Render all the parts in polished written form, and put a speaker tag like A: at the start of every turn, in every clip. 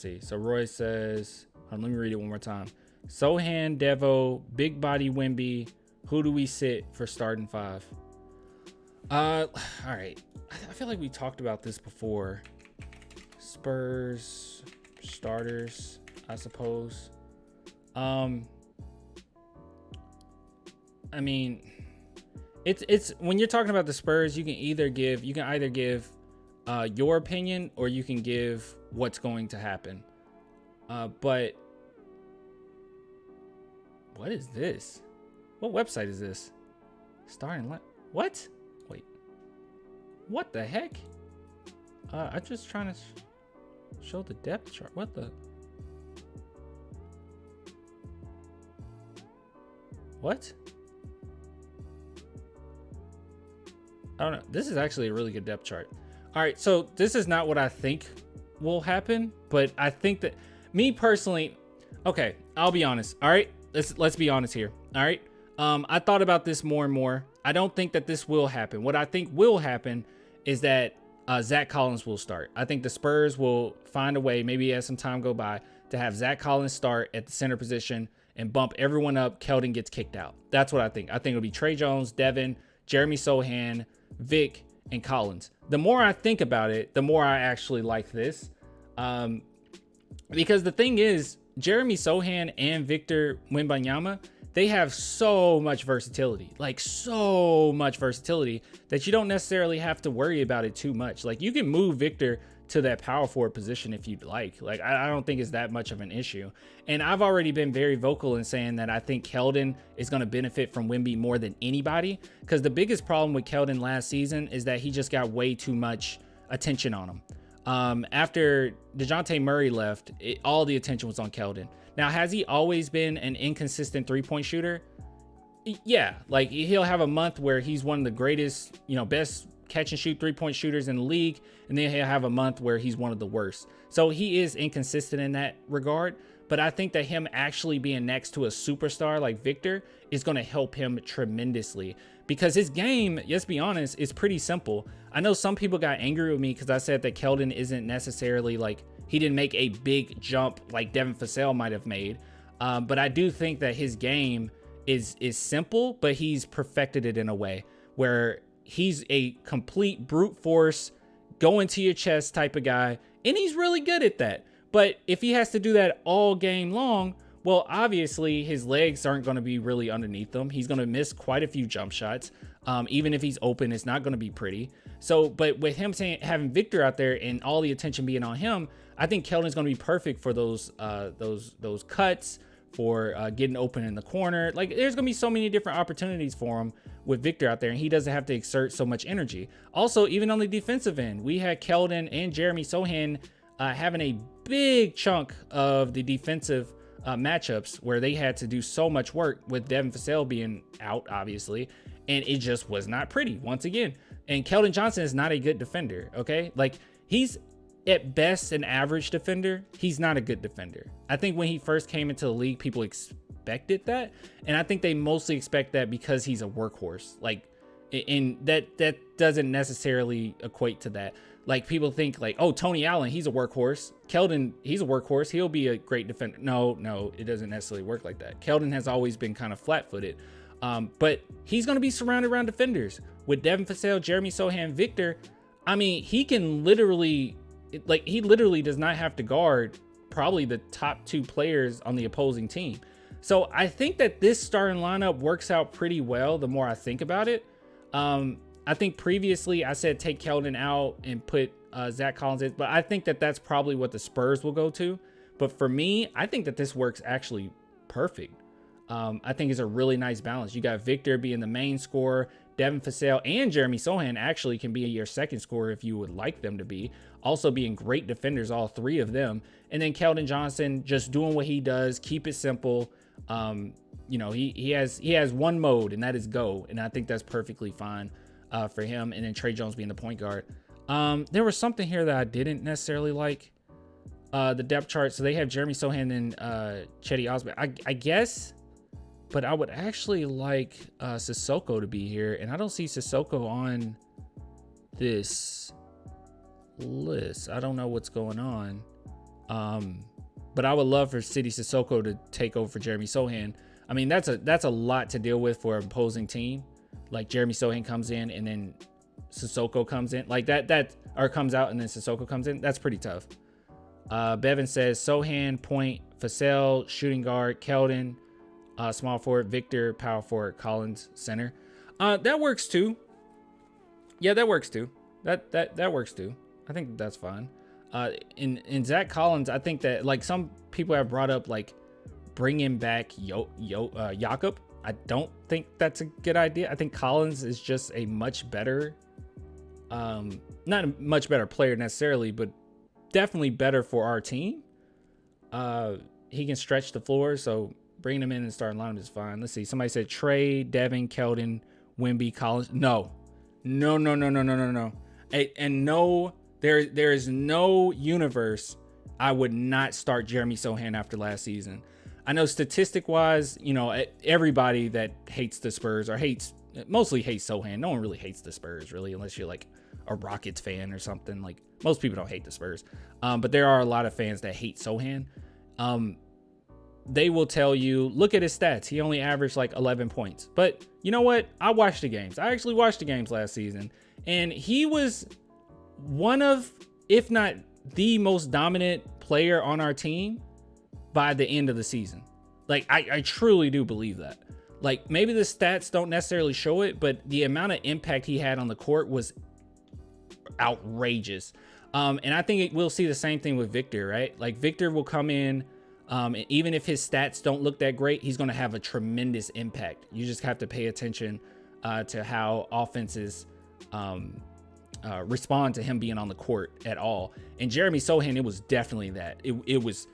A: see. So Roy says, let me read it one more time. Sohan, Devo, big body Wemby. Who do we sit for starting 5? All right. I feel like we talked about this before. Spurs starters, I suppose. I mean, it's when you're talking about the Spurs, you can either give your opinion or you can give what's going to happen. But what is this? What website is this? What? Wait. What the heck? I'm just trying to show the depth chart. What the? What? I don't know. This is actually a really good depth chart. All right, so this is not what I think will happen, but I think that me personally, okay, I'll be honest. All right, let's be honest here. All right, I thought about this more and more. I don't think that this will happen. What I think will happen is that Zach Collins will start. I think the Spurs will find a way, maybe as some time go by, to have Zach Collins start at the center position and bump everyone up. Keldon gets kicked out. That's what I think. I think it'll be Trey Jones, Devin, Jeremy Sohan, Vic, and Collins. The more I think about it, the more I actually like this. Because the thing is, Jeremy Sohan and Victor Wembanyama, they have so much versatility, like so much versatility that you don't necessarily have to worry about it too much. Like you can move Victor to that power forward position if you'd like. Like I don't think it's that much of an issue. And I've already been very vocal in saying that I think Keldon is going to benefit from Wemby more than anybody, because the biggest problem with Keldon last season is that he just got way too much attention on him. After DeJounte Murray left, all the attention was on Keldon. Now, has he always been an inconsistent three-point shooter? Yeah, like he'll have a month where he's one of the greatest, best catch and shoot three-point shooters in the league, and then he'll have a month where he's one of the worst. So he is inconsistent in that regard, but I think that him actually being next to a superstar like Victor is going to help him tremendously, because his game, let's be honest, is pretty simple. I know some people got angry with me because I said that Keldon isn't necessarily like, he didn't make a big jump like Devin Vassell might have made, but I do think that his game is simple, but he's perfected it in a way where he's a complete brute force, go into your chest type of guy, and he's really good at that. But if he has to do that all game long, well, obviously his legs aren't going to be really underneath him. He's going to miss quite a few jump shots. Even if he's open, it's not going to be pretty. So, but with him having Victor out there and all the attention being on him, I think Keldon's going to be perfect for those cuts, for getting open in the corner. Like there's going to be so many different opportunities for him with Victor out there, and he doesn't have to exert so much energy. Also, even on the defensive end, we had Keldon and Jeremy Sohan having a big chunk of the defensive matchups where they had to do so much work, with Devin Vassell being out, obviously, and it just was not pretty once again. And Keldon Johnson is not a good defender, okay? Like he's at best an average defender. He's not a good defender. I think when he first came into the league, people expected that, and I think they mostly expect that because he's a workhorse. Like, and that doesn't necessarily equate to that. Like people think like, oh, Tony Allen, he's a workhorse. Keldon, he's a workhorse. He'll be a great defender. No, it doesn't necessarily work like that. Keldon has always been kind of flat-footed, but he's going to be surrounded around defenders with Devin Vassell, Jeremy Sohan, Victor. I mean, he literally does not have to guard probably the top 2 players on the opposing team. So I think that this starting lineup works out pretty well the more I think about it. I think previously I said take Keldon out and put Zach Collins in, but I think that that's probably what the Spurs will go to. But for me, I think that this works actually perfect. I think it's a really nice balance. You got Victor being the main scorer, Devin Vassell and Jeremy Sohan actually can be your second scorer if you would like them to be. Also being great defenders, all 3 of them. And then Keldon Johnson just doing what he does, keep it simple. He has one mode, and that is go. And I think that's perfectly fine for him. And then Trey Jones being the point guard. There was something here that I didn't necessarily like. The depth chart. So they have Jeremy Sohan and Chetty Osman. I guess, but I would actually like Sissoko to be here, and I don't see Sissoko on this list. I don't know what's going on. But I would love for City Sissoko to take over for Jeremy Sohan. I mean, that's a lot to deal with for an opposing team. Like Jeremy Sohan comes in and then Sissoko comes in like that or comes out and then Sissoko comes in. That's pretty tough. Bevan says Sohan, point, Vassell, shooting guard, Keldon, small forward, Victor, power forward, Collins, center. That works too. Yeah, that works too. That works too. I think that's fine. In Zach Collins, I think that like some people have brought up like bringing back Jakob. I don't think that's a good idea. I think Collins is just a much better, not a much better player necessarily, but definitely better for our team. He can stretch the floor, so bringing him in and starting lineup is fine. Let's see. Somebody said Trey, Devin, Keldon, Wemby, Collins. No. And no, there is no universe I would not start Jeremy Sohan after last season. I know statistic wise, you know, everybody that hates the Spurs or mostly hates Sohan. No one really hates the Spurs really, unless you're like a Rockets fan or something. Like most people don't hate the Spurs. But there are a lot of fans that hate Sohan. They will tell you, look at his stats. He only averaged like 11 points. But you know what? I watched the games. I actually watched the games last season. And he was one of, if not the most dominant player on our team by the end of the season. Like, I truly do believe that. Like, maybe the stats don't necessarily show it, but the amount of impact he had on the court was outrageous. And I think we'll see the same thing with Victor, right? Like, Victor will come in, even if his stats don't look that great, he's going to have a tremendous impact. You just have to pay attention to how offenses respond to him being on the court at all. And Jeremy Sohan, it was definitely that. It was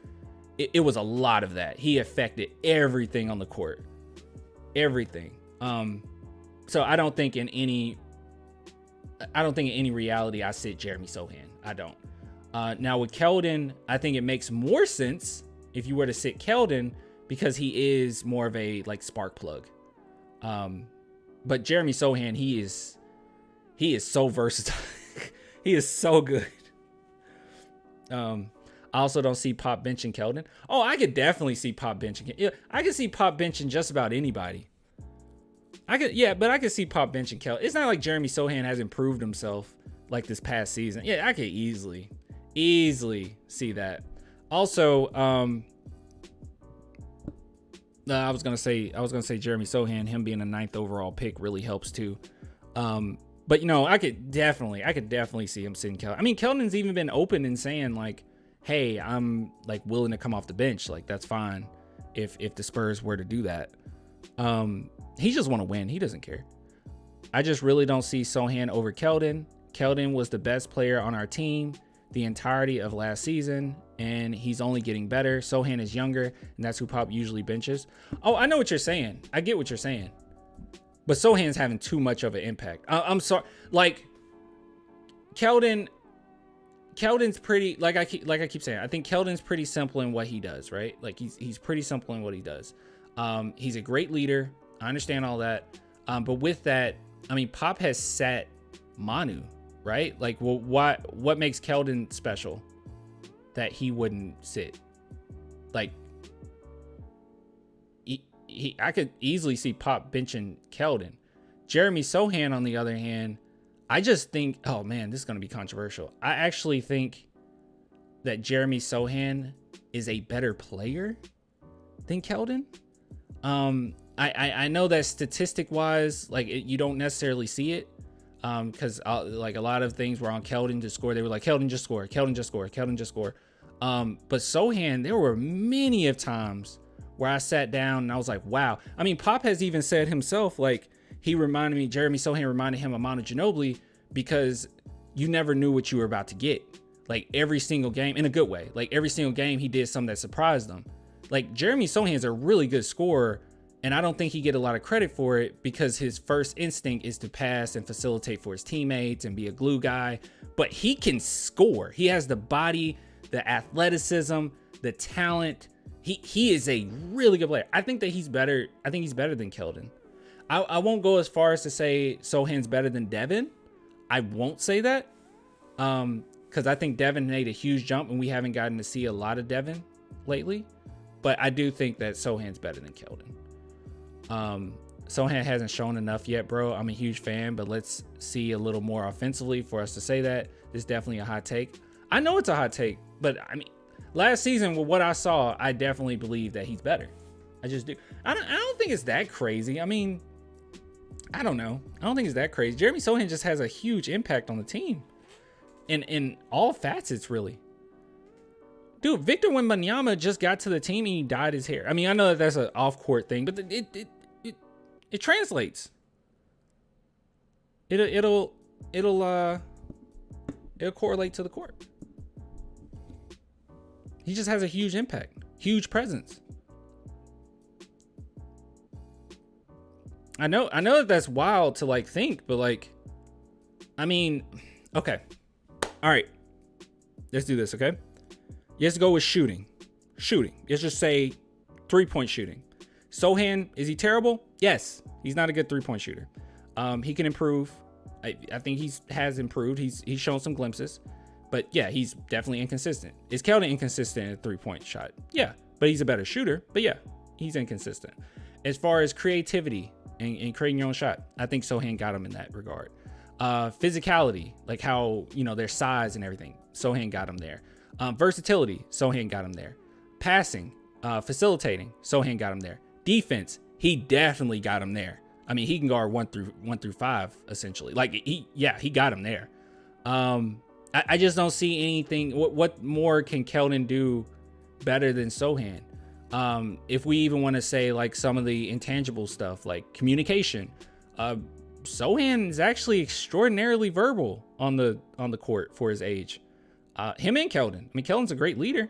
A: a lot of that. He affected everything on the court. Everything. So I don't think in any reality I sit Jeremy Sohan. I don't. Now with Keldon, I think it makes more sense if you were to sit Keldon because he is more of a like spark plug. But Jeremy Sohan, he is so versatile. He is so good. I also don't see Pop benching Keldon. Oh, I could definitely see Pop benching. Yeah, I could see Pop benching just about anybody. But I could see Pop benching Keldon. It's not like Jeremy Sohan has improved himself like this past season. Yeah, I could easily see that. Also, I was gonna say Jeremy Sohan, him being a 9th overall pick really helps too. But you know, I could definitely see him sitting Keldon. I mean, Keldon's even been open and saying like, hey, I'm like willing to come off the bench. Like that's fine if the Spurs were to do that. He just want to win. He doesn't care. I just really don't see Sohan over Keldon. Keldon was the best player on our team the entirety of last season, and he's only getting better. Sohan is younger, and that's who Pop usually benches. Oh, I know what you're saying. I get what you're saying. But Sohan's having too much of an impact. I'm sorry. Like Keldon's pretty, like I keep saying, I think Keldon's pretty simple in what he does, right? Like he's pretty simple in what he does. He's a great leader. I understand all that. But with that, I mean, Pop has sat Manu, right? Like, well, what makes Keldon special that he wouldn't sit? Like, I could easily see Pop benching Keldon. Jeremy Sohan, on the other hand, I just think, oh man, this is going to be controversial. I actually think that Jeremy Sohan is a better player than Keldon. I know that statistic wise, like you don't necessarily see it. Because like a lot of things were on Keldon to score. They were like, Keldon just score, Keldon just score, Keldon just score. But Sohan, there were many of times where I sat down and I was like, wow. I mean, Pop has even said himself, like Jeremy Sohan reminded him of Manu Ginobili because you never knew what you were about to get. Like every single game, in a good way, like every single game he did something that surprised them. Like Jeremy Sohan is a really good scorer, and I don't think he get a lot of credit for it because his first instinct is to pass and facilitate for his teammates and be a glue guy. But he can score. He has the body, the athleticism, the talent. He is a really good player. I think that he's better. I think he's better than Keldon. I won't go as far as to say Sohan's better than Devin. I won't say that. because I think Devin made a huge jump, and we haven't gotten to see a lot of Devin lately. But I do think that Sohan's better than Keldon. Sohan hasn't shown enough yet, bro. I'm a huge fan, but let's see a little more offensively for us to say that. This is definitely a hot take. I know it's a hot take, but I mean, last season with what I saw, I definitely believe that he's better. I just do. I don't think it's that crazy. I mean, I don't know. I don't think it's that crazy. Jeremy Sohan just has a huge impact on the team in all facets, really. Dude, Victor Wembanyama just got to the team and he dyed his hair. I mean, I know that that's an off-court thing, but it translates. It'll correlate to the court. He just has a huge impact, huge presence. I know that that's wild to like think, but like, I mean, okay. All right. Let's do this, okay? Let's go with shooting. Let's just say 3-point shooting. Sohan, is he terrible? Yes. He's not a good 3-point shooter. He can improve. I think he has improved. He's shown some glimpses. But yeah, he's definitely inconsistent. Is Keldon inconsistent at a 3-point shot? Yeah. But he's a better shooter. But yeah, he's inconsistent. As far as creativity and creating your own shot, I think Sohan got him in that regard. Physicality, like how, their size and everything, Sohan got him there. Versatility, Sohan got him there. Passing, facilitating, Sohan got him there. Defense, he definitely got him there. I mean, he can guard 1 through 5 essentially. Like he got him there. I just don't see anything. What more can Keldon do better than Sohan? If we even want to say like some of the intangible stuff, like communication, Sohan is actually extraordinarily verbal on the court for his age. Him and Keldon. I mean, Keldon's a great leader,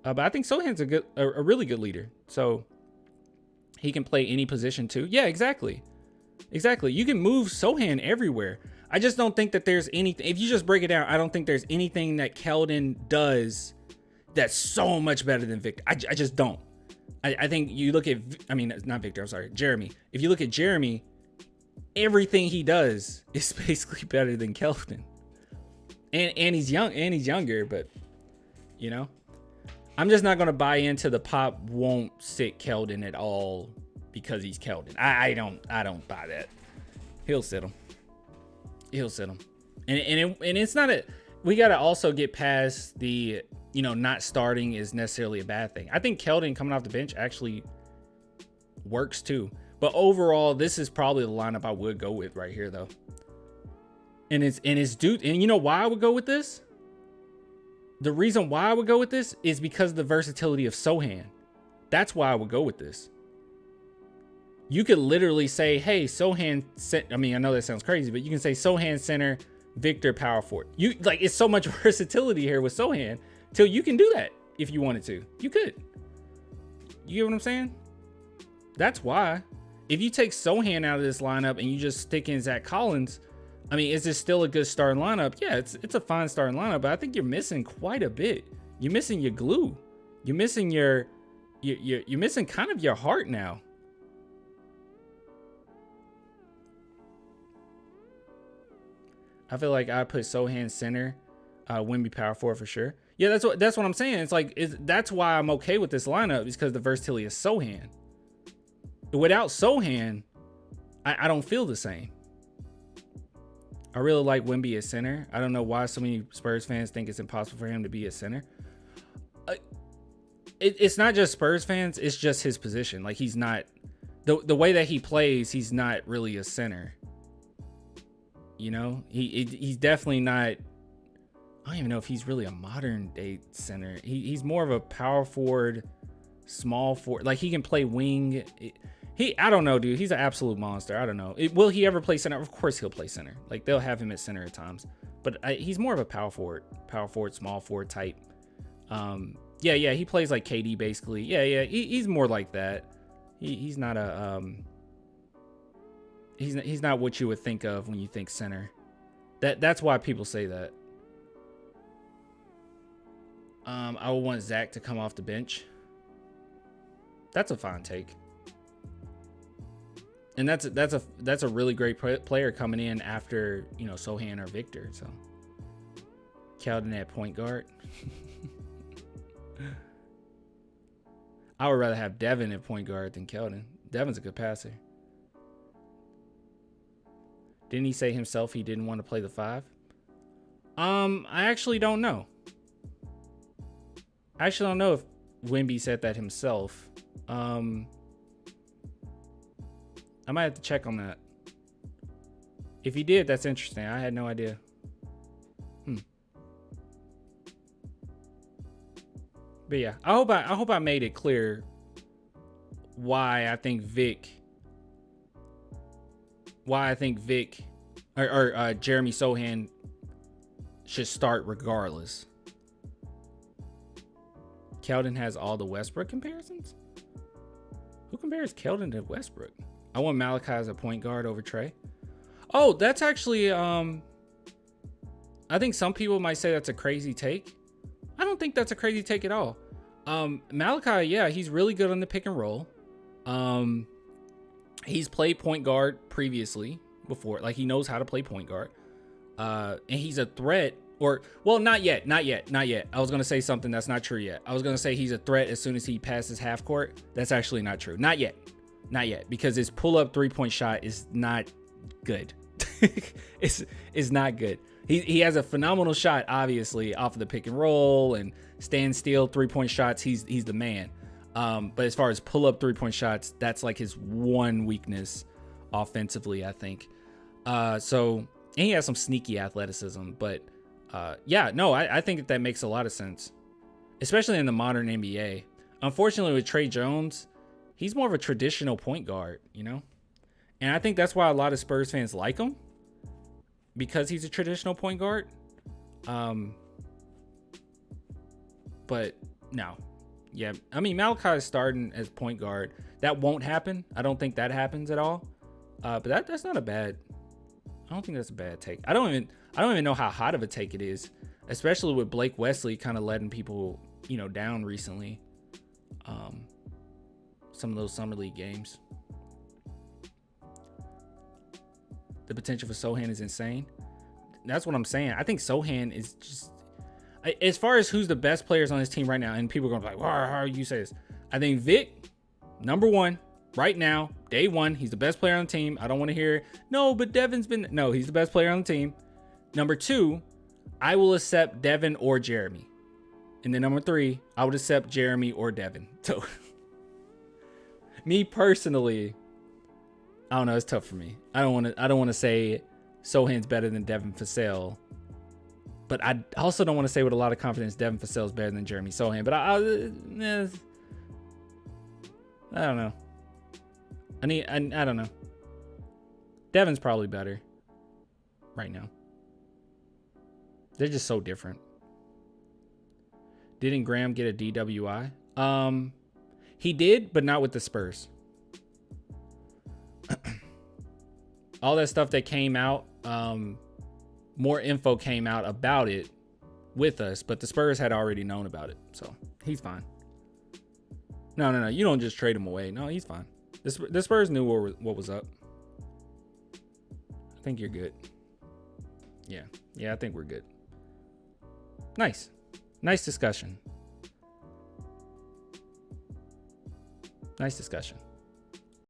A: but I think Sohan's a really good leader. So he can play any position too. Yeah, exactly. You can move Sohan everywhere. I just don't think that there's anything. If you just break it down, I don't think there's anything that Keldon does that's so much better than Victor. I just don't. I think you look at, not Victor, I'm sorry, Jeremy. If you look at Jeremy, everything he does is basically better than Keldon. And he's young and he's younger, but I'm just not gonna buy into the Pop won't sit Keldon at all because he's Keldon. I don't buy that. He'll sit him. And it's not we gotta also get past the not starting is necessarily a bad thing. I think Keldon coming off the bench actually works too. But overall, this is probably the lineup I would go with right here though. And you know why I would go with this? The reason why I would go with this is because of the versatility of Sohan. That's why I would go with this. You could literally say, hey, Sohan, I know that sounds crazy, but you can say Sohan center, Victor power forward. It's so much versatility here with Sohan till you can do that if you wanted to. You could. You get what I'm saying? That's why. If you take Sohan out of this lineup and you just stick in Zach Collins, is this still a good starting lineup? Yeah, it's a fine starting lineup, but I think you're missing quite a bit. You're missing your glue. You're missing you're missing kind of your heart now. I feel like I put Sohan center, Wemby power forward for sure. Yeah, that's what I'm saying. That's why I'm okay with this lineup, is because the versatility of Sohan. Without Sohan, I don't feel the same. I really like Wemby at center. I don't know why so many Spurs fans think it's impossible for him to be a center. It's not just Spurs fans. It's just his position. Like, he's not the way that he plays. He's not really a center. He's definitely not. I don't even know if he's really a modern day center. He's more of a power forward, small forward. Like, he can play wing. I don't know, dude. He's an absolute monster. I don't know. Will he ever play center? Of course he'll play center. Like, they'll have him at center at times. But he's more of a power forward, small forward type. Yeah. He plays like KD basically. Yeah. He's more like that. He's not a he's not what you would think of when you think center. That's why people say that. I would want Zach to come off the bench. That's a fine take. And that's a really great player coming in after, Sohan or Victor. So Keldon at point guard. I would rather have Devin at point guard than Keldon. Devin's a good passer. Didn't he say himself he didn't want to play the 5? I actually don't know. I actually don't know if Wemby said that himself. I might have to check on that. If he did, that's interesting. I had no idea. But yeah, I hope I made it clear why I think Vic or Jeremy Sohan should start regardless. Keldon has all the Westbrook comparisons? Who compares Keldon to Westbrook? I want Malachi as a point guard over Trey. Oh, that's actually I think some people might say that's a crazy take. I don't think that's a crazy take at all. Malachi, yeah, he's really good on the pick and roll. He's played point guard previously before. Like, he knows how to play point guard. And he's a threat, or, well, not yet. I was going to say something that's not true yet. I was going to say he's a threat as soon as he passes half court. That's actually not true. Not yet, because his pull-up three-point shot is not good. It's not good. He has a phenomenal shot, obviously, off of the pick and roll and stand still three-point shots. He's the man. But as far as pull-up three-point shots, that's like his one weakness offensively, I think. And he has some sneaky athleticism, but yeah, no, I think that makes a lot of sense, especially in the modern NBA. Unfortunately, with Trey Jones, he's more of a traditional point guard, you know? And I think that's why a lot of Spurs fans like him, because he's a traditional point guard. But no. Yeah, I mean, Malachi is starting as point guard. That won't happen. I don't think that happens at all. But that's not a bad. I don't think that's a bad take. I don't even know how hot of a take it is, especially with Blake Wesley kind of letting people, down recently. Some of those summer league games. The potential for Sohan is insane. That's what I'm saying. I think Sohan is just, as far as who's the best players on this team right now, and people are going to be like, how you say this? I think Vic, number one, right now, day one, he's the best player on the team. I don't want to hear, no, but Devin's been, no, he's the best player on the team. Number two, I will accept Devin or Jeremy. And then number three, I would accept Jeremy or Devin. So, me personally, I don't know, it's tough for me. I don't want to say Sohan's better than Devin Vassell. But I also don't want to say with a lot of confidence Devin Vassell is better than Jeremy Sohan. But I don't know. I don't know. Devin's probably better right now. They're just so different. Didn't Graham get a DWI? He did, but not with the Spurs. All that stuff that came out, more info came out about it with us, but the Spurs had already known about it, so he's fine. No, you don't just trade him away. No, he's fine. The Spurs knew what was up. I think you're good. Yeah, I think we're good. Nice discussion. Nice discussion.